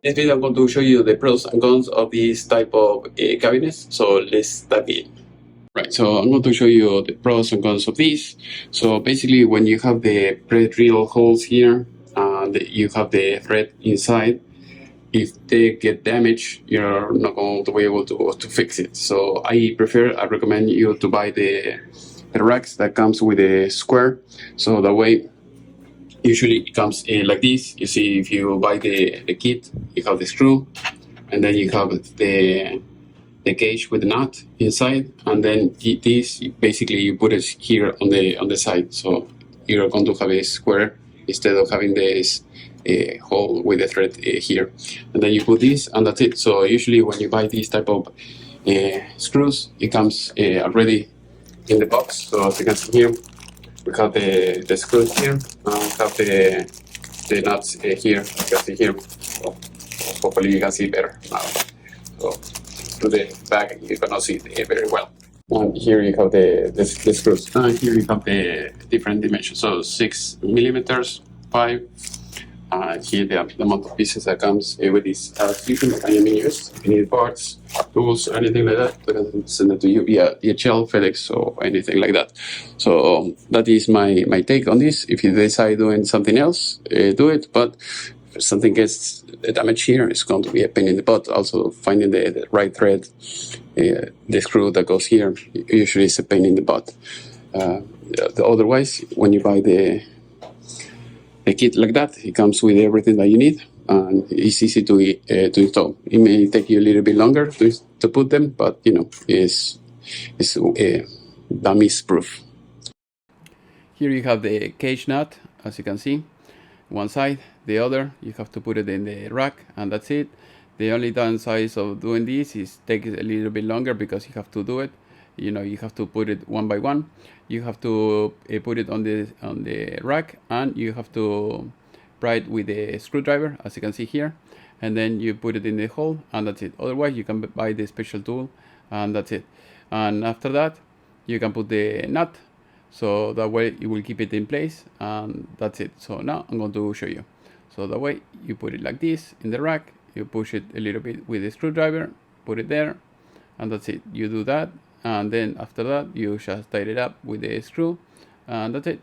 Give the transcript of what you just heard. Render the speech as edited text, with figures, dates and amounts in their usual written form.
This video I'm going to show you the pros and cons of this type of cabinets. So let's dive in. Right, so I'm going to show you the pros and cons of this. So basically, when you have the pre-drilled holes here and you have the thread inside, if they get damaged, you're not going to be able to fix it. So I recommend you to buy the racks that comes with a square. So that way, usually it comes like this. You see, if you buy the kit, you have the screw, and then you have the cage with the nut inside, and then this basically you put it here on the side. So you're going to have a square instead of having this hole with the thread here, and then you put this, and that's it. So usually when you buy this type of screws, it comes already in the box. So as you can see here, we have the screws here, and we have the nuts here. You can see here. So hopefully you can see better now. So through the back, you cannot see it very well. And here you have the screws. And here you have the different dimensions. So 6 millimeters, 5. Here the amount of pieces that comes with this. You can use if you need parts, tools, or anything like that. They can send it to you via DHL, FedEx, or anything like that. So that is my take on this. If you decide doing something else, do it. But if something gets damaged here, it's going to be a pain in the butt. Also, finding the right thread, the screw that goes here, usually is a pain in the butt. Otherwise, when you buy the kit like that, it comes with everything that you need, and it's easy to install. It may take you a little bit longer to put them, but you know, it's dummies proof. Here you have the cage nut, as you can see, one side. The other, you have to put it in the rack, and that's it. The only downside of doing this is take a little bit longer because you have to do it. You know, you have to put it one by one. You have to put it on the rack, and you have to pry it with a screwdriver, as you can see here, and then you put it in the hole, and that's it. Otherwise, you can buy the special tool, and that's it. And after that, you can put the nut, so that way you will keep it in place, and that's it. So now I'm going to show you. So that way you put it like this in the rack, you push it a little bit with a screwdriver, put it there, and that's it. You do that, and then after that you just tighten it up with a screw, and that's it.